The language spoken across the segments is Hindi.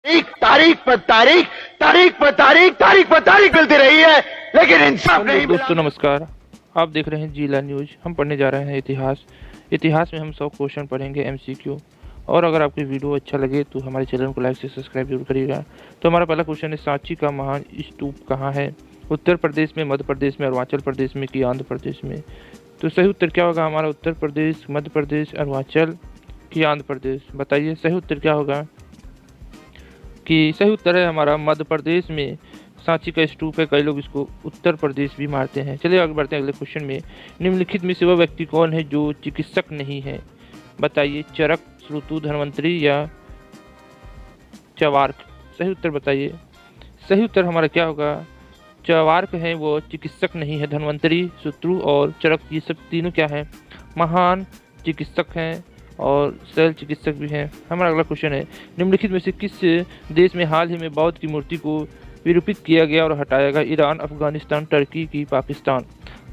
तारीख पर तारीख, तारीख पर तारीख, तारीख पर तारीख मिलती रही है, लेकिन इंसाफ नहीं मिला। दोस्तों नमस्कार, आप देख रहे हैं जिला न्यूज। हम पढ़ने जा रहे हैं इतिहास में हम 100 क्वेश्चन पढ़ेंगे MCQ। और अगर आपकी वीडियो अच्छा लगे तो हमारे चैनल को लाइक से सब्सक्राइब जरूर करिएगा। तो हमारा पहला क्वेश्चन है, सांची का महान स्तूप कहाँ है? उत्तर प्रदेश में, मध्य प्रदेश में, अरुणाचल प्रदेश में कि आंध्र प्रदेश में? तो सही उत्तर क्या होगा हमारा? उत्तर प्रदेश, मध्य प्रदेश, अरुणाचल कि आंध्र प्रदेश? बताइए सही उत्तर क्या होगा? कि सही उत्तर है हमारा मध्य प्रदेश में सांची का स्तूप है। कई लोग इसको उत्तर प्रदेश भी मारते हैं। चलिए आगे बढ़ते हैं अगले क्वेश्चन में। निम्नलिखित में से वह व्यक्ति कौन है जो चिकित्सक नहीं है? बताइए, चरक, श्रुतु, धन्वंतरी या चवार्क? सही उत्तर बताइए। सही उत्तर हमारा क्या होगा? चवार्क है, वो चिकित्सक नहीं है। धन्वंतरी, श्रुतु और चरक ये सब तीनों क्या है? महान चिकित्सक हैं और शैल चिकित्सक भी हैं। हमारा अगला क्वेश्चन है, निम्नलिखित में से किस देश में हाल ही में बौद्ध की मूर्ति को विरूपित किया गया और हटाया गया? ईरान, अफगानिस्तान, टर्की की पाकिस्तान?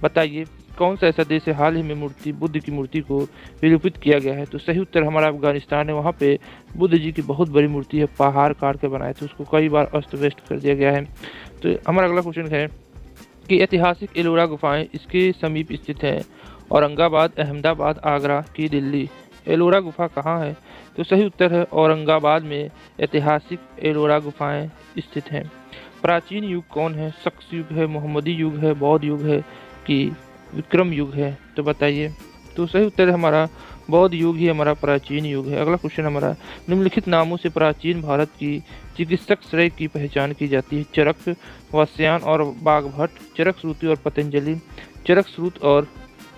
बताइए कौन सा ऐसा देश है हाल ही में बुद्ध की मूर्ति को विरूपित किया गया है? तो सही उत्तर हमारा अफगानिस्तान है। वहाँ पे बुद्ध जी की बहुत बड़ी मूर्ति है, पहाड़ काट के बनाए थे, उसको कई बार अस्त व्यस्त कर दिया गया है। तो हमारा अगला क्वेश्चन है कि ऐतिहासिक एलोरा गुफाएं इसके समीप स्थित हैं? औरंगाबाद, अहमदाबाद, आगरा की दिल्ली? एलोरा गुफा कहाँ है? तो सही उत्तर है औरंगाबाद में ऐतिहासिक एलोरा गुफाएं स्थित हैं। प्राचीन युग कौन है? शक युग है, मोहम्मदी युग है, बौद्ध युग है कि विक्रम युग है? तो बताइए। तो सही उत्तर है हमारा बौद्ध युग ही हमारा प्राचीन युग है। अगला क्वेश्चन हमारा, निम्नलिखित नामों से प्राचीन भारत की चिकित्सक श्रेय की पहचान की जाती है? चरक, वस्यान और बाघभट्ट, चरक, श्रुति और पतंजलि? चरक, श्रुत और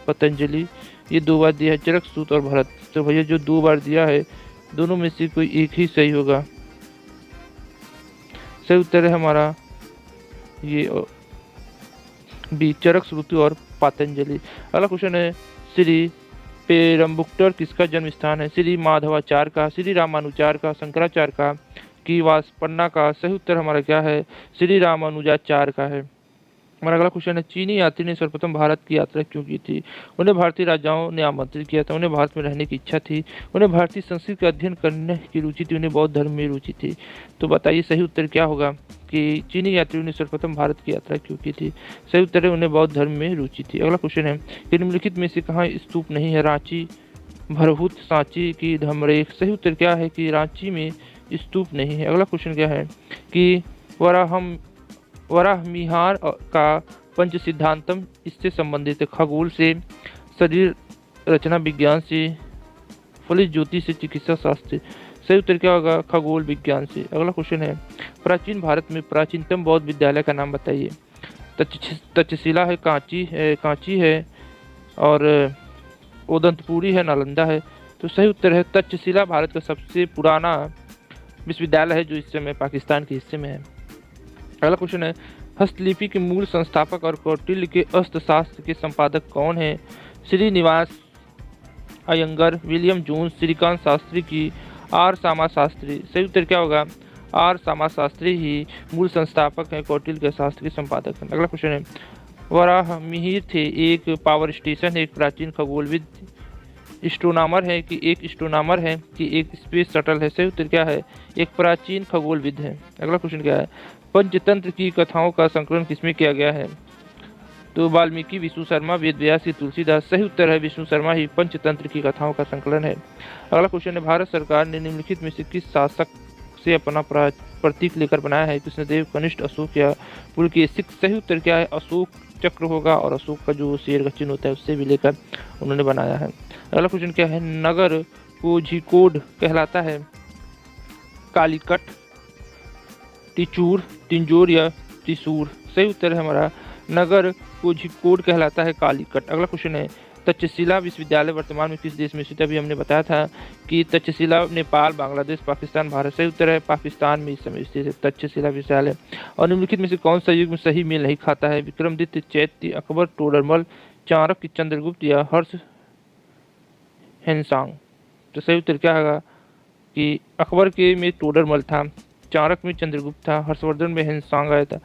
पतंजलि ये 2 बार दिया है, चरक, श्रुत और भरत। तो भैया जो 2 बार दिया है दोनों में से कोई एक ही सही होगा। सही उत्तर है हमारा ये बी, चरक, श्रुति और पतंजलि। अगला क्वेश्चन है, श्री पेरम्बुक्टर किसका जन्म स्थान है? श्री माधवाचार्य का, श्री रामानुचार्य का, शंकराचार्य का कि वासपन्ना का? सही उत्तर हमारा क्या है? श्री रामानुजाचार्य का है। हमारा अगला क्वेश्चन है, चीनी यात्री ने सर्वप्रथम भारत की यात्रा क्यों की थी? उन्हें भारतीय राजाओं ने आमंत्रित किया था, उन्हें भारत में रहने की इच्छा थी, उन्हें भारतीय संस्कृति का अध्ययन करने की रुचि थी, उन्हें बौद्ध धर्म में रुचि थी? तो बताइए सही उत्तर क्या होगा कि चीनी यात्रियों ने सर्वप्रथम भारत की यात्रा क्यों की थी? सही उत्तर है उन्हें बौद्ध धर्म में रुचि थी। अगला क्वेश्चन है कि निम्नलिखित में से कहाँ स्तूप नहीं है? रांची, भरहुत, सांची की धमरेख? सही उत्तर क्या है कि रांची में स्तूप नहीं है। अगला क्वेश्चन क्या है कि वराहमिहिर का पंच सिद्धांतम इससे संबंधित है? खगोल से, शरीर रचना विज्ञान से, फलित ज्योति से, चिकित्सा शास्त्र? सही उत्तर क्या होगा? खगोल विज्ञान से। अगला क्वेश्चन है, प्राचीन भारत में प्राचीनतम बौद्ध विद्यालय का नाम बताइए? तक्षशिला है, कांची है और ओदंतपुरी है, नालंदा है? तो सही उत्तर है तक्षशिला भारत का सबसे पुराना विश्वविद्यालय है जो इस समय पाकिस्तान के हिस्से में है। अगला क्वेश्चन है, हस्तलिपि के मूल संस्थापक और कौटिल्य के अर्थशास्त्र के संपादक कौन है? श्रीनिवास अयंगर, विलियम जोन्स, श्रीकांत शास्त्री की आर सामा शास्त्री? सही उत्तर क्या होगा? आर सामा शास्त्री ही मूल संस्थापक हैं, कौटिल्य के शास्त्र के संपादक हैं। अगला क्वेश्चन है, वराहमिहिर थे एक पावर स्टेशन है, एक प्राचीन खगोलविद, एस्ट्रोनॉमर है कि एक स्पेस शटल है? सही उत्तर क्या है? एक प्राचीन खगोलविद है। अगला क्वेश्चन क्या है, पंचतंत्र की कथाओं का संकलन किसमें किया गया है? तो वाल्मीकि, विष्णु शर्मा, वेद व्यास की तुलसीदास? सही उत्तर है विष्णु शर्मा ही पंचतंत्र की कथाओं का संकलन है। अगला क्वेश्चन है, भारत सरकार ने निम्नलिखित में से किस शासक से अपना प्रतीक लेकर बनाया है? कृष्णदेव, कनिष्ठ, अशोक या पुलकेशिक? सही उत्तर क्या है? अशोक चक्र होगा और अशोक का जो शेर का चिन्ह होता है उससे भी लेकर उन्होंने बनाया है। अगला क्वेश्चन क्या है, नगर कोझिकोड कहलाता है? कालीकट, तिचूर, तिंजोर या त्रिशूर? सही उत्तर है हमारा नगर कोझिकोड कहलाता है कालीकट। अगला क्वेश्चन है, तक्षशिला विश्वविद्यालय वर्तमान में किस देश में स्थित है? अभी हमने बताया था कि तक्षशिला नेपाल, बांग्लादेश, पाकिस्तान, भारत? सही उत्तर है पाकिस्तान में इस समय स्थित है तक्षशिला विश्वविद्यालय। और निम्नलिखित में से कौन सा युग में सही मेल नहीं खाता है? विक्रमादित्य, चैत्य, अकबर, टोडरमल, चाणक्य, चंद्रगुप्त या हर्ष हेनसांग? तो सही उत्तर क्या होगा कि अकबर के में टोडरमल था, चाणक्य में चंद्रगुप्त था, हर्षवर्धन में हेनसांग आया था,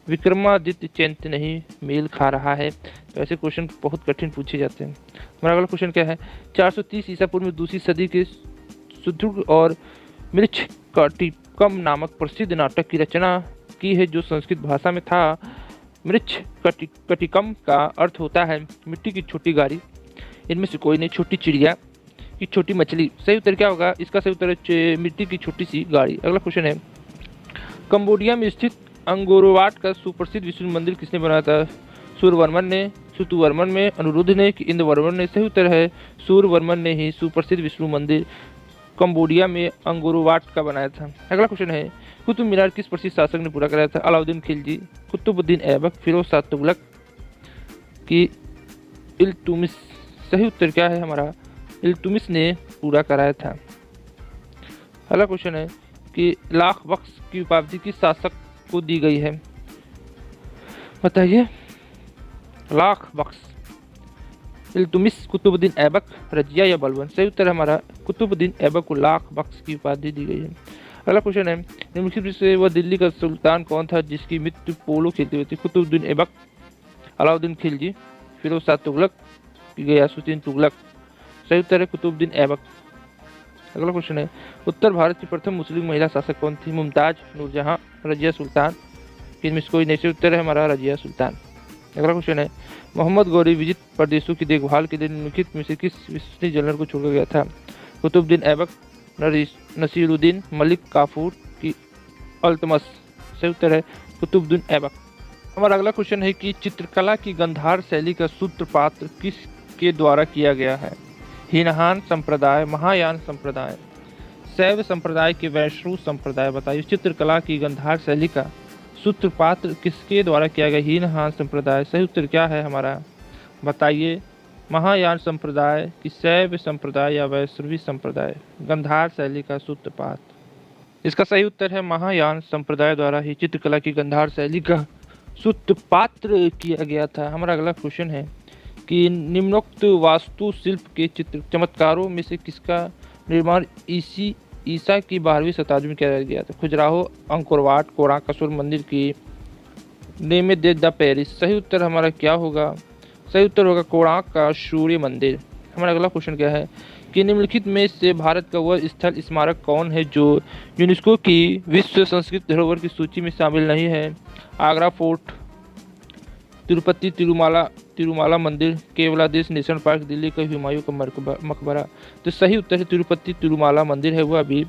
विक्रमादित्य चैत्य नहीं मेल खा रहा है। तो ऐसे क्वेश्चन बहुत कठिन पूछे जाते हैं। हमारा अगला क्वेश्चन क्या है, 430 ईसा पूर्व में दूसरी सदी के सुदृढ़ और मृक्ष कम नामक प्रसिद्ध नाटक की रचना की है, जो संस्कृत भाषा में था। मृच्छ कटिकम का अर्थ होता है मिट्टी की छोटी गाड़ी, इनमें से कोई नहीं, छोटी चिड़िया की छोटी मछली। सही उत्तर क्या होगा? इसका सही उत्तर है मिट्टी की छोटी सी गाड़ी। अगला क्वेश्चन है, कंबोडिया में स्थित अंगोरवाट का सुप्रसिद्ध विष्णु मंदिर किसने बनाया था? सूर्यवर्मन ने, सुतुवर्मन में, अनिरुद्ध ने कि इंद्रवर्मन ने? सही उत्तर है सूर्यवर्मन ने ही सुप्रसिद्ध विष्णु मंदिर कंबोडिया में अंगोरवाट का बनाया था। अगला क्वेश्चन है, कुतुब मीनार किस प्रसिद्ध शासक ने पूरा कराया था? अलाउद्दीन खिलजी, कुतुबुद्दीन ऐबक, फिरोज शाह तुगलक की इल्तुमिश? सही उत्तर क्या है हमारा? इल्तुमिश ने पूरा कराया था। अगला क्वेश्चन है कि लाख बख्श की उपाधि किस शासक को दी गई है? बताइए। लाख बख्श, इल्तुमिश, कुतुबुद्दीन ऐबक, रजिया या बलबन? सही उत्तर हमारा कुतुबुद्दीन ऐबक को लाख बख्श की उपाधि दी गई है। अगला क्वेश्चन है, निम्नलिखित में से वह दिल्ली का सुल्तान कौन था जिसकी मृत्यु पोलो खेलते हुए थी? कुतुबुद्दीन ऐबक, अलाउद्दीन खिलजी, फिरोज शाह तुगलक, गयासुद्दीन तुगलक? सही उत्तर है कुतुबुद्दीन ऐबक। अगला क्वेश्चन है, उत्तर भारत की प्रथम मुस्लिम महिला शासक कौन थी? मुमताज, नूरजहां, रजिया सुल्तान? इनमें से कोई नहीं। सही उत्तर है हमारा रजिया सुल्तान। अगला क्वेश्चन है, मोहम्मद गौरी विजित प्रदेशों की देखभाल के लिए निम्नलिखित में से किस विश्वसनीय जनरल को छोड़ा गया था? कुतुबुद्दीन ऐबक, नसीरुद्दीन, मलिक काफूर की अल्तमश? सही उत्तर है कुतुबुद्दीन ऐबक। हमारा अगला क्वेश्चन है कि चित्रकला की गंधार शैली का सूत्रपात किसके द्वारा किया गया है? हीनहान संप्रदाय, महायान संप्रदाय, शैव संप्रदाय के वैष्णव संप्रदाय? बताइए। चित्रकला की गंधार शैली का सूत्रपात किसके द्वारा किया गया? हीनहान संप्रदाय। सही उत्तर क्या है हमारा? बताइए। महायान संप्रदाय की, शैव संप्रदाय या वैष्णवी संप्रदाय? गंधार शैली का सूत्रपात, इसका सही उत्तर है महायान संप्रदाय द्वारा ही चित्रकला की गंधार शैली का सूत्रपात किया गया था। हमारा अगला क्वेश्चन है कि निम्नोक्त वास्तुशिल्प के चित्र चमत्कारों में से किसका निर्माण ईसा की 12वीं शताब्दी में किया गया था? खजुराहो, अंकोरवाट, कोणार्क का सूर्य मंदिर की नेमे दे द पेरिस? सही उत्तर हमारा क्या होगा? सही उत्तर होगा कोणार्क का सूर्य मंदिर। हमारा अगला क्वेश्चन क्या है कि निम्नलिखित में से भारत का वह स्थल स्मारक कौन है जो यूनेस्को की विश्व संस्कृति धरोहर की सूची में शामिल नहीं है? आगरा फोर्ट, तिरुपति तिरुमाला मंदिर, केवलादेश नेशनल पार्क, दिल्ली का हुमायूं का मकबरा? तो सही उत्तर है तिरुपति तिरुमाला मंदिर है, वह अभी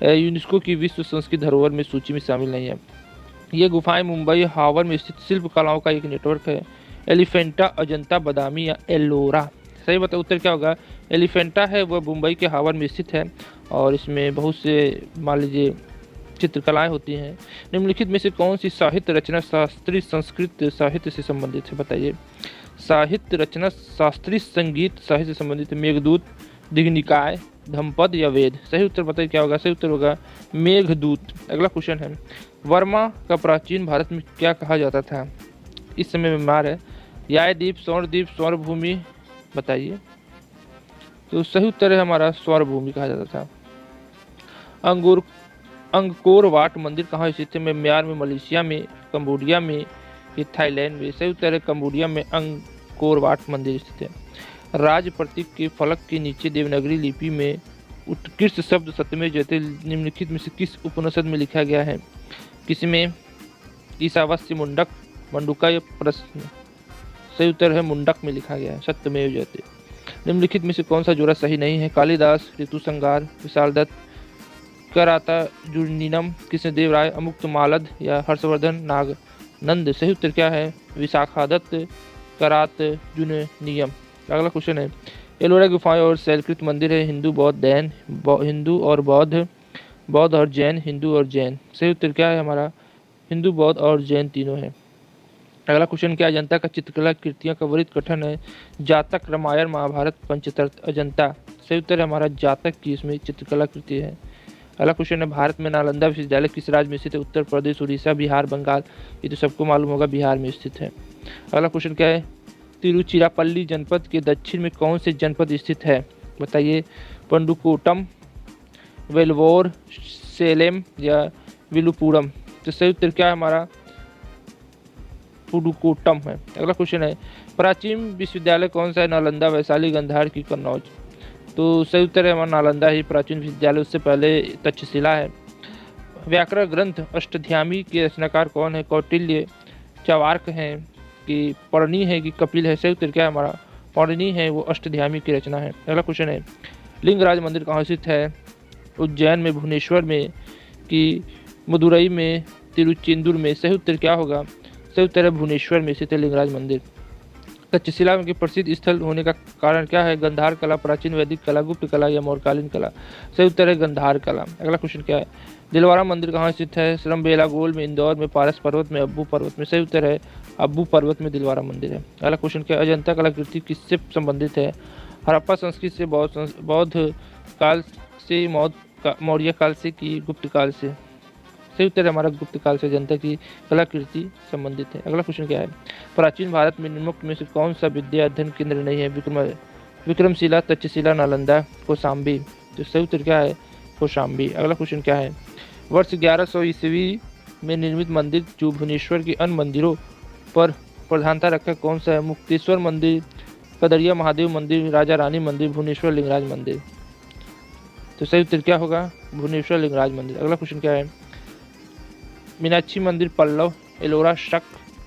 यूनेस्को की विश्व संस्कृति धरोहर में सूची में शामिल नहीं है। ये गुफाएं मुंबई हावर में स्थित शिल्प कलाओं का एक नेटवर्क है। एलिफेंटा, अजंता, बदामी या एलोरा? सही बता उत्तर क्या होगा? एलिफेंटा है, वह मुंबई के हावर में स्थित है और इसमें बहुत से मान लीजिए चित्रकलाएं होती हैं। निम्नलिखित में से कौन सी साहित्य रचना शास्त्रीय संस्कृत साहित्य से संबंधित है? बताइए। साहित्य रचना शास्त्रीय संगीत साहित्य से संबंधित है। मेघदूत, दिग्निकाय, धम्पद या वेद? सही उत्तर बताइए क्या होगा? सही उत्तर होगा मेघदूत। अगला क्वेश्चन है, वर्मा का प्राचीन भारत में क्या कहा जाता था? इस समय बीमार है। यायद्वीप, स्वर्णद्वीप, स्वर्णभूमि? बताइए। तो सही उत्तर है हमारा स्वर्णभूमि कहा जाता था। अंगकोर वाट मंदिर कहाँ स्थित है? म्यांमार में, मलेशिया में, कंबोडिया में या थाईलैंड में? सही उत्तर है कंबोडिया में अंगकोर वाट मंदिर स्थित है। राज प्रतीक के फलक के नीचे देवनागरी लिपि में उत्कृष्ट शब्द सत्यमेव जयते निम्नलिखित में से किस उपनिषद में लिखा गया है? किसमें? ईशावास्य, मुंडक, मंडूका या प्रश्न? सही उत्तर है मुंडक में लिखा गया है सत्यमेव जयते। निम्नलिखित में से कौन सा जोड़ा सही नहीं है? कालिदास, ऋतुसंहार, विशाल दत्त, कराता जुर्नीनम, कृष्णदेव राय, अमुक्त मालद या हर्षवर्धन नागनंद? सही उत्तर क्या है? विशाखादत्त, करात जुर्नियम। अगला क्वेश्चन है, एलोरा गुफाएं और शैलकृत मंदिर है हिंदू, बौद्ध, जैन? हिंदू और बौद्ध, बौद्ध और जैन, हिंदू और जैन? सही उत्तर क्या है हमारा? हिंदू, बौद्ध और जैन तीनों है। अगला क्वेश्चन क्या, अजंता का चित्रकला कृतियों का वरिष्ठ कथन है? जातक, रामायण, महाभारत, पंचतंत्र? अजंता। सही उत्तर है हमारा जातक की इसमें चित्रकला कृति है। अगला क्वेश्चन है, भारत में नालंदा विश्वविद्यालय किस राज्य में स्थित है? उत्तर प्रदेश, उड़ीसा, बिहार, बंगाल? ये तो सबको मालूम होगा बिहार में स्थित है। अगला क्वेश्चन क्या है, तिरुचिरापल्ली जनपद के दक्षिण में कौन से जनपद स्थित है? बताइए। पंडुकोटम, वेल्वोर, सेलेम या विलुपुरम? तो सही उत्तर क्या है हमारा? पुडुकोटम है। अगला क्वेश्चन है, प्राचीन विश्वविद्यालय कौन सा है? नालंदा, वैशाली, गांधार की कन्नौज? तो सही उत्तर है हमारा नालंदा ही प्राचीन विश्वविद्यालय, उससे पहले तक्षशिला है। व्याकरण ग्रंथ अष्टध्यायी के रचनाकार कौन है? कौटिल्य, चार्वाक है कि पौराणि है कि कपिल है? सही उत्तर क्या है हमारा? पौराणि है, वो अष्टध्यायी की रचना है। अगला क्वेश्चन है, लिंगराज मंदिर कहाँ स्थित है? उज्जैन में, भुवनेश्वर में कि मदुरई में, तिरुचेंदुर में? सही उत्तर क्या होगा? सही उत्तर है भुवनेश्वर में स्थित है लिंगराज मंदिर। तक्षशिला के प्रसिद्ध स्थल होने का कारण क्या है? गंधार कला, प्राचीन वैदिक कला, गुप्त कला या मौर्यकालीन कला? सही उत्तर है गंधार कला। अगला क्वेश्चन क्या है, दिलवारा मंदिर कहाँ स्थित है? श्रमबेलागोल में, इंदौर में, पारस पर्वत में, अब्बू पर्वत में? सही उत्तर है अब्बू पर्वत में दिलवारा मंदिर है। अगला क्वेश्चन क्या है, अजंता कलाकृति किससे संबंधित है? हड़प्पा संस्कृति से, बौद्ध काल से, मौर्य काल से कि गुप्त काल से? सही उत्तर है हमारा गुप्त काल से अजंता की कलाकृति संबंधित है। अगला क्वेश्चन क्या है, प्राचीन भारत में निम्नलिखित में से कौन सा विद्या अध्ययन केंद्र नहीं है? विक्रमशिला, तक्षशिला, नालंदा, कौशाम्बी? तो सही उत्तर क्या है? कौशाम्बी। अगला क्वेश्चन क्या है, वर्ष 1100 ईस्वी में निर्मित मंदिर जो भुवनेश्वर के अन्य मंदिरों पर प्रधानता रखा कौन सा है? मुक्तेश्वर मंदिर, कदरिया महादेव मंदिर, राजा रानी मंदिर, भुवनेश्वर लिंगराज मंदिर? तो सही उत्तर क्या होगा? भुवनेश्वर लिंगराज मंदिर। अगला क्वेश्चन क्या है, मीनाक्षी मंदिर पल्लव, एलोरा शक,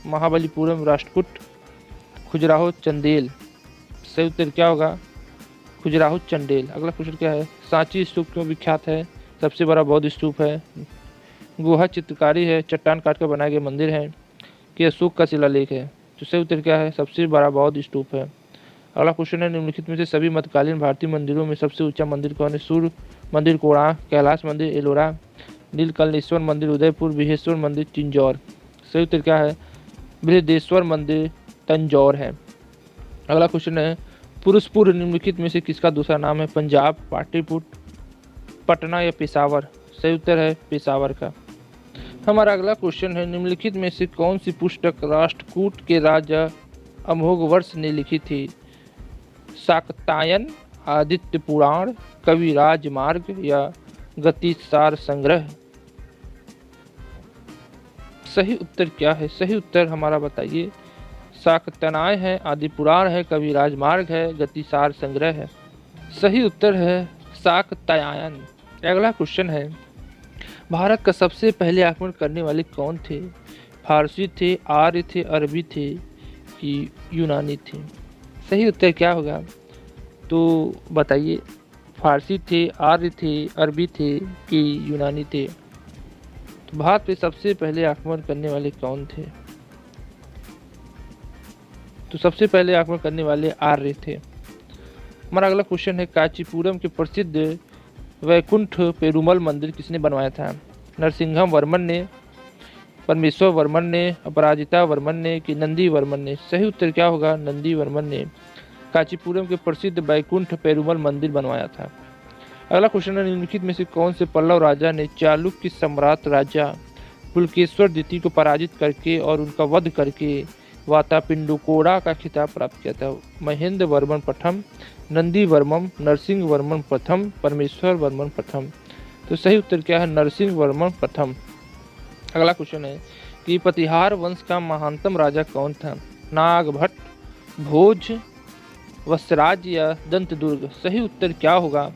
महाबलीपुरम राष्ट्रकूट, खजुराहो चंदेल? सही उत्तर क्या होगा? खजुराहो चंदेल। अगला क्वेश्चन क्या है, सांची स्तूप क्यों विख्यात है? सबसे बड़ा बौद्ध स्तूप है, गुहा चित्रकारी है, चट्टान काट कर बनाए गए मंदिर है कि अशोक का शिलालेख है? तो सही उत्तर क्या है? सबसे बड़ा बौद्ध स्तूप है। अगला क्वेश्चन है, निम्नलिखित में से सभी मध्यकालीन भारतीय मंदिरों में सबसे ऊंचा मंदिर कौन है? सूर्य मंदिर कोणार्क, कैलाश मंदिर एलोरा, नीलकंठेश्वर मंदिर उदयपुर, बृहदेश्वर मंदिर चिंजौर? सही उत्तर क्या है? बृहदेश्वर मंदिर तंजौर है। अगला क्वेश्चन है, पुरुषपुर निम्नलिखित में से किसका दूसरा नाम है? पंजाब, पाटलिपुत्र, पटना या पेशावर? सही उत्तर है पेशावर का। हमारा अगला क्वेश्चन है, निम्नलिखित में से कौन सी पुस्तक राष्ट्रकूट के राजा अमोघवर्ष ने लिखी थी? शाकतायन, आदित्य पुराण, कवि राजमार्ग या गतिसार संग्रह? सही उत्तर क्या है? सही उत्तर हमारा बताइए। शाकतनाय है, आदि पुराण है, कवि राजमार्ग है, गतिसार संग्रह है? सही उत्तर है शाकतायन। अगला क्वेश्चन है, भारत का सबसे पहले आक्रमण करने वाले कौन थे? फारसी थे, आर्य थे, अरबी थे कि यूनानी थे? सही उत्तर क्या होगा? तो बताइए, फारसी थे, आर्य थे, अरबी थे कि यूनानी थे? तो भारत पे सबसे पहले आक्रमण करने वाले कौन थे? तो सबसे पहले आक्रमण करने वाले आर्य थे। हमारा अगला क्वेश्चन है, कांचीपुरम के प्रसिद्ध वैकुंठ पेरुमल मंदिर किसने बनवाया था? नरसिंहम वर्मन ने, परमेश्वर वर्मन ने, अपराजिता वर्मन ने कि नंदी वर्मन ने? सही उत्तर क्या होगा? नंदी वर्मन ने कांचीपुरम के प्रसिद्ध वैकुंठ पेरुमल मंदिर बनवाया था। अगला क्वेश्चन है, निम्नलिखित में से कौन से पल्लव राजा ने चालुक्य सम्राट राजा पुलकेश्वर द्वितीय को पराजित करके और उनका वध करके वातापिंडुकोड़ा का खिताब प्राप्त किया था? महेंद्र वर्मन प्रथम, नंदी वर्मन, नरसिंह वर्मन प्रथम, परमेश्वर वर्मन प्रथम? तो सही उत्तर क्या है? नरसिंह वर्मन प्रथम। अगला क्वेश्चन है कि प्रतिहार वंश का महानतम राजा कौन था? नागभट्ट, भोज, वत्सराज या दंतदुर्ग? सही उत्तर क्या होगा?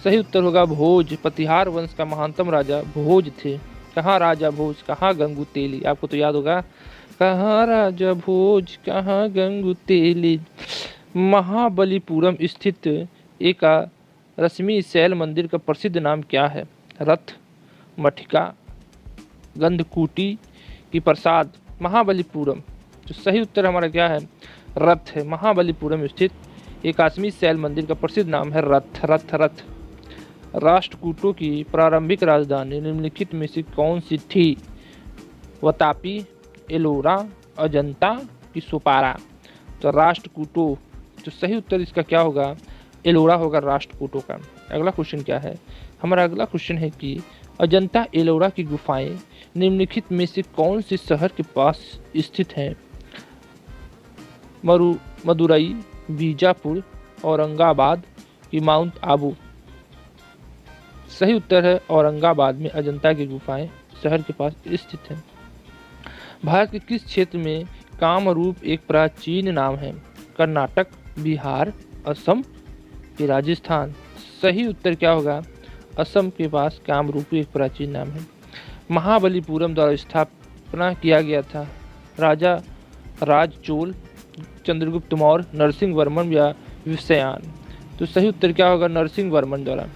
सही उत्तर होगा भोज। प्रतिहार वंश का महानतम राजा भोज थे। कहाँ राजा भोज, कहाँ गंगू तेली? आपको तो याद होगा, कहाँ राजा भोज, कहाँ गंगू तेली? महाबलीपुरम स्थित एक रश्मि शैल मंदिर का प्रसिद्ध नाम क्या है? रथ, मठिका, गंधकूटी की प्रसाद? महाबलीपुरम। तो सही उत्तर हमारा क्या है? रथ है। महाबलीपुरम स्थित एकाश्मी शैल मंदिर का प्रसिद्ध नाम है रथ। रथ रथ। राष्ट्रकूटों की प्रारंभिक राजधानी निम्नलिखित में से कौन सी थी? वतापी, एलोरा, अजंता की सोपारा? तो राष्ट्रकूटों। तो सही उत्तर इसका क्या होगा? एलोरा होगा राष्ट्रकूटों का। अगला क्वेश्चन क्या है? हमारा अगला क्वेश्चन है कि अजंता एलोरा की गुफाएं निम्नलिखित में से कौन से शहर के पास स्थित हैं? मदुरई, बीजापुर, औरंगाबाद की माउंट आबू? सही उत्तर है औरंगाबाद में अजंता की गुफाएं शहर के पास स्थित हैं। भारत के किस क्षेत्र में कामरूप एक प्राचीन नाम है? कर्नाटक, बिहार, असम कि राजस्थान? सही उत्तर क्या होगा? असम के पास कामरूप एक प्राचीन नाम है। महाबलीपुरम द्वारा स्थापना किया गया था? राजा राज चोल, चंद्रगुप्त मौर्य, नरसिंह वर्मन या विषयान? तो सही उत्तर क्या होगा? नरसिंह वर्मन द्वारा।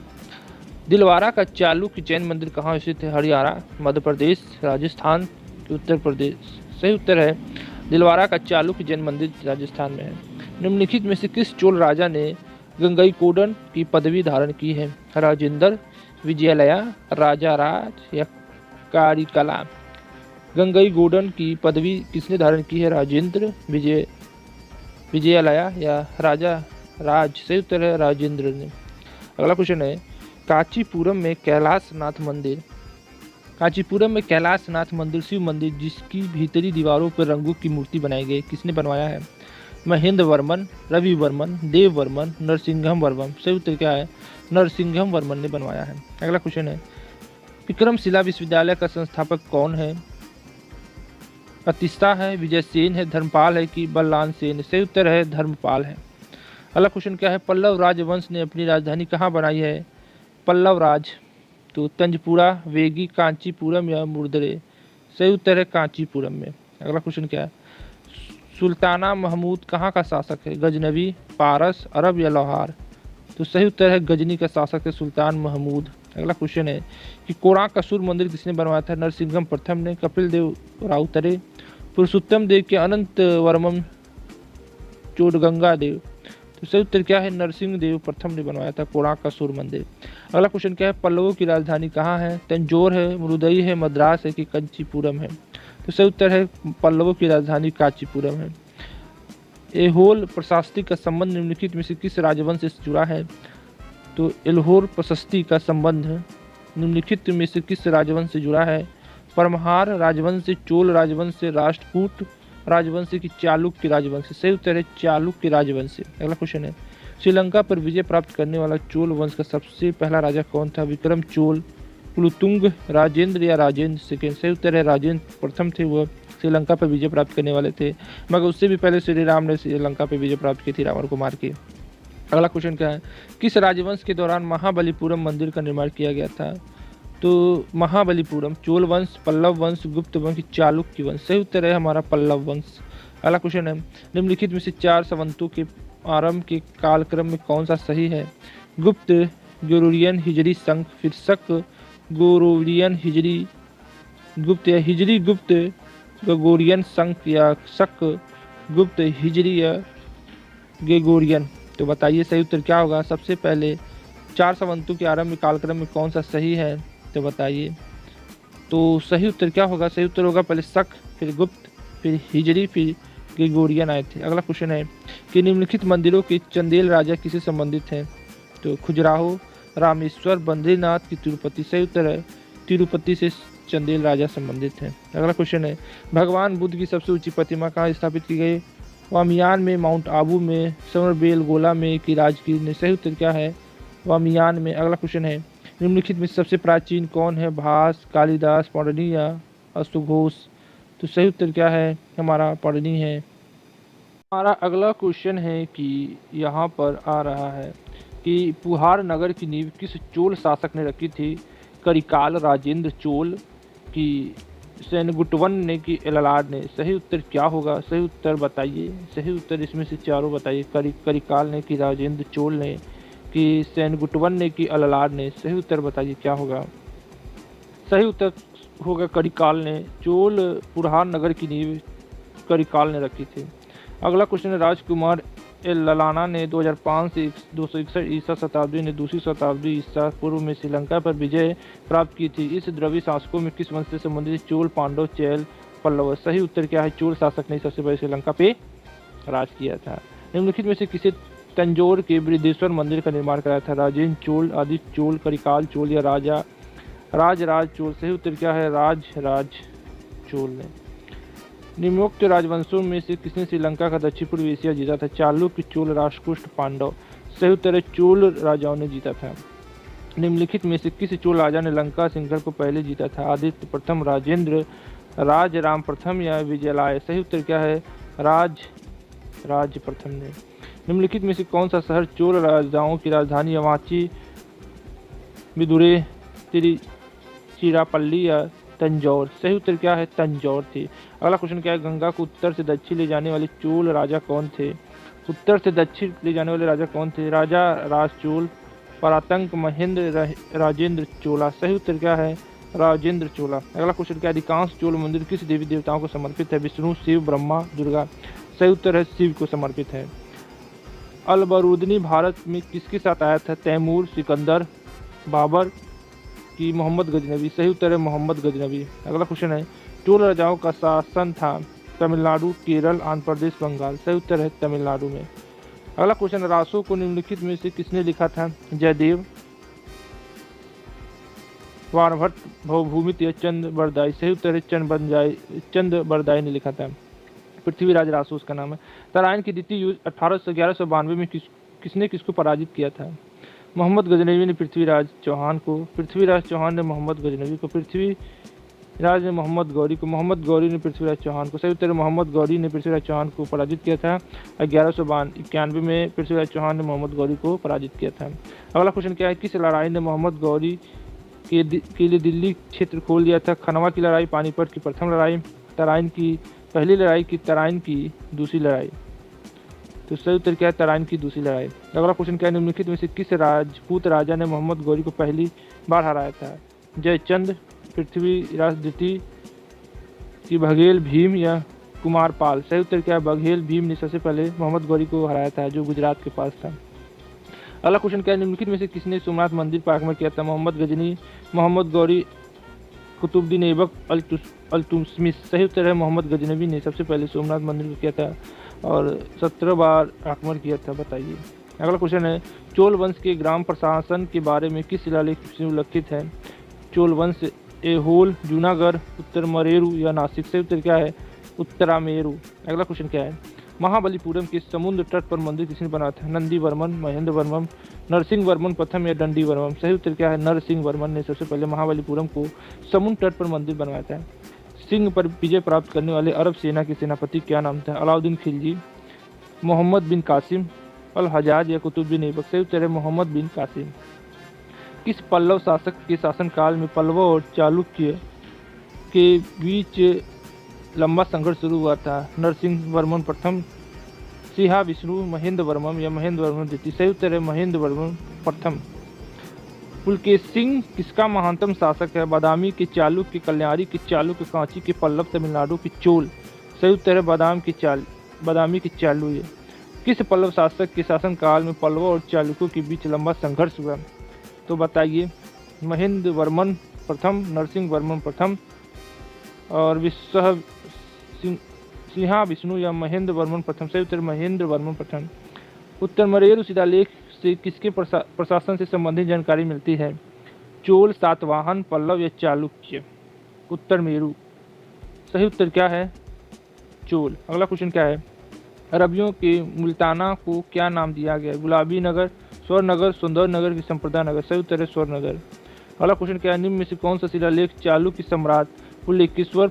दिलवारा का चालुक्य जैन मंदिर कहाँ स्थित है? हरियाणा, मध्य प्रदेश, राजस्थान, उत्तर प्रदेश? सही उत्तर है दिलवारा का चालुक्य जैन मंदिर राजस्थान में है। निम्नलिखित में से किस चोल राजा ने गंगईकोंडन की पदवी धारण की है? राजेंद्र, विजयालया, राजा राज या कारिकला? गंगईकोंडन की पदवी किसने धारण की है? राजेंद्र, विजयालया या राजा राज? सही उत्तर है राजेंद्र ने। अगला क्वेश्चन है, कांचीपुरम में कैलाशनाथ मंदिर शिव मंदिर जिसकी भीतरी दीवारों पर रंगों की मूर्ति बनाई गई, किसने बनवाया है? महेंद्र वर्मन, रवि वर्मन, देव वर्मन, नरसिंघम वर्मन? सही उत्तर क्या है? नरसिंघम वर्मन ने बनवाया है। अगला क्वेश्चन है, विक्रमशिला विश्वविद्यालय का संस्थापक कौन है? प्रतिष्ठा है, विजय सेन है, धर्मपाल है कि बलराम सेन? सही उत्तर है धर्मपाल है। अगला क्वेश्चन क्या है, पल्लव राजवंश ने अपनी राजधानी कहाँ बनाई है? पल्लव राज, तो तंजपुरा, वेगी, कांचीपुरम या मुर्दरे? सही उत्तर है कांचीपुरम में। अगला क्वेश्चन क्या है, सुल्ताना महमूद कहाँ का शासक है? गजनवी, पारस, अरब या लाहौर? तो सही उत्तर है गजनी का शासक है सुल्तान महमूद। अगला क्वेश्चन है कि कोणार्क का सूर्य मंदिर किसने बनवाया था? नरसिंघम प्रथम ने, कपिल देव राउतरे, पुरुषोत्तम देव के, अनंत वर्मन चोडगंगा देव? तो सही उत्तर क्या है? नरसिंह देव प्रथम ने बनवाया था कोणार्क का सूर्य मंदिर। अगला क्वेश्चन क्या है, पल्लवों की राजधानी कहाँ है? तंजौर है, मुरुदई है, मद्रास है कि कंचीपुरम है? तो सही उत्तर है पल्लवों की राजधानी कांचीपुरम है। एहोल प्रशस्ति का संबंध निम्नलिखित में से किस राजवंश से जुड़ा है? तो एल्होर प्रशस्ति का संबंध निम्नलिखित में से किस राजवंश से जुड़ा है? परम्हार राजवंश से, चोल राजवंश से, राष्ट्रकूट राजवंश की, चालुक्य राजवंश? सही उत्तर है चालुक्य राजवंश। अगला क्वेश्चन है, श्रीलंका पर विजय प्राप्त करने वाला चोल वंश का सबसे पहला राजा कौन था? विक्रम चोल, कुलोत्तुंग, राजेंद्र या राजेंद्र सेकेंड? सही उत्तर है राजेंद्र प्रथम थे, वह श्रीलंका पर विजय प्राप्त करने वाले थे, मगर उससे भी पहले श्री राम ने श्रीलंका पर विजय प्राप्त की थी रावण को मार के। अगला क्वेश्चन क्या है, किस राजवंश के दौरान महाबलीपुरम मंदिर का निर्माण किया गया था? तो महाबलीपुरम, चोल वंश, पल्लव वंश, गुप्त वंश, चालुक्य वंश? सही उत्तर है हमारा पल्लव वंश। अगला क्वेश्चन है, निम्नलिखित में से 4 सावंतों के आरंभ के कालक्रम में कौन सा सही है? गुप्त, गोरोरियन, हिजरी, संक, फिर शक, गोरोरियन, हिजरी, गुप्त या हिजरी गुप्त, गोरोरियन, संक या शक, गुप्त, हिजरी या ग्रेगोरियन? तो बताइए सही उत्तर क्या होगा? सबसे पहले 4 सावंतों के आरंभ कालक्रम में कौन सा सही है? तो बताइए। तो सही उत्तर क्या होगा? सही उत्तर होगा पहले शक, फिर गुप्त, फिर हिजरी, फिर ग्रेगोरियन आए थे। अगला क्वेश्चन है कि निम्नलिखित मंदिरों के चंदेल राजा किससे संबंधित हैं? तो खजुराहो, रामेश्वर, बद्रीनाथ की तिरुपति? सही उत्तर है तिरुपति से चंदेल राजा संबंधित हैं। अगला क्वेश्चन है, भगवान बुद्ध की सबसे ऊंची प्रतिमा कहाँ स्थापित की गई? वामियान में, माउंट आबू में, समरबेलगोला में कि राजगीर में? सही उत्तर क्या है? वामियान में। अगला क्वेश्चन है, निम्नलिखित में सबसे प्राचीन कौन है? भास, कालिदास, पौंडनी या अश्वघोष? तो सही उत्तर क्या है? हमारा पौंडनी है। हमारा अगला क्वेश्चन है कि यहाँ पर आ रहा है कि पुहार नगर की नींव किस चोल शासक ने रखी थी? करिकाल, राजेंद्र चोल की, सेनगुटवन ने कि एललाड ने? सही उत्तर क्या होगा? सही उत्तर बताइए। सही उत्तर इसमें से चारों बताइए। करिकाल ने कि राजेंद्र चोल ने कि सेनगुटवन ने कि एललाड ने? सही उत्तर बताइए क्या होगा? सही उत्तर होगा करिकाल ने। चोल पुरहार नगर की नींव करिकाल ने रखी थी। अगला क्वेश्चन है, राजकुमार एल्लाना ने 2005 से 261 ईसा शताब्दी ने दूसरी शताब्दी ईसा पूर्व में श्रीलंका पर विजय प्राप्त की थी। इस द्रविड़ शासकों में किस वंश से संबंधित? चोल, पांडव, चैल, पल्लव? सही उत्तर क्या है? चोल शासक ने सबसे पहले श्रीलंका पे राज किया था। निम्नलिखित में से किसे तंजौर के बृहदेश्वर मंदिर का निर्माण कराया था? राजेंद्र चोल, आदित्य चोल, करिकाल चोल या राज चोल? सही उत्तर क्या है? राज चोल ने। निम्नोक्त राजवंशों में से किसने श्रीलंका का दक्षिण पूर्व एशिया जीता था? चालुक्य, चोल, राष्ट्रकूट, पांडव? सही उत्तर है चोल राजाओं ने जीता था। निम्नलिखित में से किस चोल राजा ने लंका सिंघर को पहले जीता था? आदित्य प्रथम, राजेंद्र, राम प्रथम या विजयालय? सही उत्तर क्या है? राज प्रथम ने। निम्नलिखित में से कौन सा शहर चोल राजाओं की राजधानी अवाची, विदुरे, तिरुचिरापल्ली या तंजौर। सही उत्तर क्या है? तंजौर थी। अगला क्वेश्चन क्या है? गंगा को उत्तर से दक्षिण ले जाने वाले चोल राजा कौन थे? उत्तर से दक्षिण ले जाने वाले राजा कौन थे? राजा राजचोल, परातंक, महेंद्र, राजेंद्र चोला। सही उत्तर क्या है? राजेंद्र चोला। अगला क्वेश्चन क्या है? अधिकांश चोल मंदिर किस देवी देवताओं को समर्पित है? विष्णु, शिव, ब्रह्मा, दुर्गा। सही उत्तर है शिव को समर्पित है। अल-बरूदनी भारत में किसके साथ आया था? तैमूर, सिकंदर, बाबर की मोहम्मद गजनवी। सही उत्तर है मोहम्मद गजनवी। अगला क्वेश्चन है चोल राजाओं का शासन था तमिलनाडु, केरल, आंध्र प्रदेश, बंगाल। सही उत्तर है तमिलनाडु में। अगला क्वेश्चन रासो को निम्नलिखित में से किसने लिखा था? जयदेव, वाणभट्ट, भवभूमित या चंद बरदाई। सही उत्तर है चंद बरदाई ने लिखा था। पृथ्वीराज रासो उसका नाम है। तराइन की द्वितीय युद्ध 1192 में किसने किसको पराजित किया था? मोहम्मद गजनवी ने पृथ्वीराज चौहान को, पृथ्वीराज चौहान ने मोहम्मद गजनवी को, पृथ्वीराज ने मोहम्मद गौरी को, मोहम्मद गौरी ने पृथ्वीराज चौहान को। सही उत्तर मोहम्मद गौरी ने पृथ्वीराज चौहान को पराजित किया था। 1191 में पृथ्वीराज चौहान ने मोहम्मद गौरी को पराजित किया था। अगला क्वेश्चन क्या है? किस लड़ाई ने मोहम्मद गौरी के लिए दिल्ली क्षेत्र खोल दिया था? खनवा की लड़ाई, पानीपत की प्रथम लड़ाई, तराइन की पहली लड़ाई की तराइन की दूसरी लड़ाई। तो सही उत्तर क्या है? तराइन की दूसरी लड़ाई। अगला क्वेश्चन क्या है? निम्नलिखित में से किस राजपूत राजा ने मोहम्मद गौरी को पहली बार हराया था? जयचंद, पृथ्वीराज द्वितीय की बघेल भीम या कुमारपाल। सही उत्तर क्या है? बघेल भीम ने सबसे पहले मोहम्मद गौरी को हराया था, जो गुजरात के पास था। अगला क्वेश्चन क्या है? निम्नलिखित में से किसने सोमनाथ मंदिर पर आक्रमण किया था? मोहम्मद गजनी, मोहम्मद गौरी, कुतुबुद्दीन ऐबक, अल्तुतमिश। सही उत्तर है मोहम्मद गजनवी ने सबसे पहले सोमनाथ मंदिर को किया था और 17 बार आक्रमण किया था। बताइए। अगला क्वेश्चन है चोल वंश के ग्राम प्रशासन के बारे में किस शिलालेख में उल्लिखित है? चोल वंश, ऐहोल, जूनागढ़, उत्तर मरेरु या नासिक। सही उत्तर क्या है? उत्तरामेरु। अगला क्वेश्चन क्या है? महाबलीपुरम के समुद्र तट पर मंदिर किसने बनाया था? नंदी वर्मन, महेंद्र वर्मन, नरसिंह वर्मन प्रथम या दंडी वर्मन। सही उत्तर क्या है? नरसिंह वर्मन ने सबसे पहले महाबलीपुरम को समुद्र तट पर मंदिर बनवाया था। सिंह पर विजय प्राप्त करने वाले अरब सेना के सेनापति क्या नाम था? अलाउद्दीन खिलजी, मोहम्मद बिन कासिम, अल हजाज या कुतुबुद्दीन ऐबक। सही उत्तर है मोहम्मद बिन कासिम। किस पल्लव शासक के शासनकाल में पल्लव और चालुक्य के बीच लंबा संघर्ष शुरू हुआ था? नरसिंह वर्मन प्रथम, सिंहा विष्णु, महेंद्र वर्मन या महेंद्र वर्मन द्वितीय। सही उत्तर है महेंद्र वर्मन प्रथम। पुलकेश सिंह किसका महानतम शासक है? बादामी के, चालुक्य के, कल्याणी के, चालुक्य के, कांची के, पल्लव, तमिलनाडु के, चोल। सही उत्तर है बादामी के चालुक्य। किस पल्लव शासक के शासनकाल में पल्लवों और चालुक्यों के बीच लंबा संघर्ष हुआ? तो बताइए। महेंद्र वर्मन प्रथम, नरसिंह वर्मन प्रथम और सिंहा विष्णु या महेंद्र वर्मन प्रथम। सही उत्तर महेंद्र वर्मन प्रथम। उत्तर मरेरु शिलालेख से किसके प्रशासन से संबंधित जानकारी मिलती है? चोल, सातवाहन, पल्लव या चालुक्य। उत्तर मेरु। सही उत्तर क्या है? चोल। अगला क्वेश्चन क्या है? अरबियों के मुल्ताना को क्या नाम दिया गया? गुलाबी नगर, स्वर्ण नगर, सुंदर नगर की संप्रदा नगर। सही उत्तर है स्वर्ण नगर। अगला क्वेश्चन क्या है? निम्न में से कौन सा शिलालेख चालुक्य सम्राट पुलकेशिवर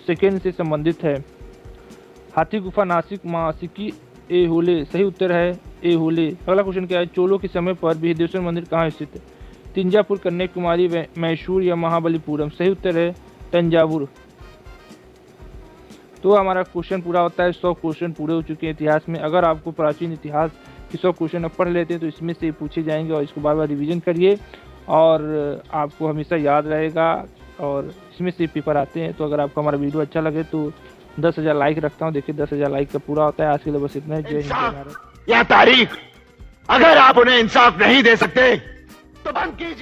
सेकेंड से संबंधित है? हाथी गुफा, नासिक, मासिकी, ऐहोले। सही उत्तर है ऐहोले। अगला क्वेश्चन क्या है? चोलों के समय पर बृहदेश्वर मंदिर कहाँ स्थित है? तंजावुर, कन्याकुमारी, मैसूर या महाबलीपुरम। सही उत्तर है तंजावुर। तो हमारा क्वेश्चन पूरा होता है। 100 क्वेश्चन पूरे हो चुके हैं इतिहास में। अगर आपको प्राचीन इतिहास के 100 क्वेश्चन आप पढ़ लेते हैं तो इसमें से पूछे जाएंगे और इसको बार बार रिवीजन करिए और आपको हमेशा याद रहेगा। और इसमें से पेपर आते हैं। तो अगर आपको हमारा वीडियो अच्छा लगे तो 10,000 लाइक रखता हूँ। देखिए 10,000 लाइक का पूरा होता है। आज के लिए बस इतना ही। जय हिंद, जय भारत। या तारीख, अगर आप उन्हें इंसाफ नहीं दे सकते तो बंद कीजिए।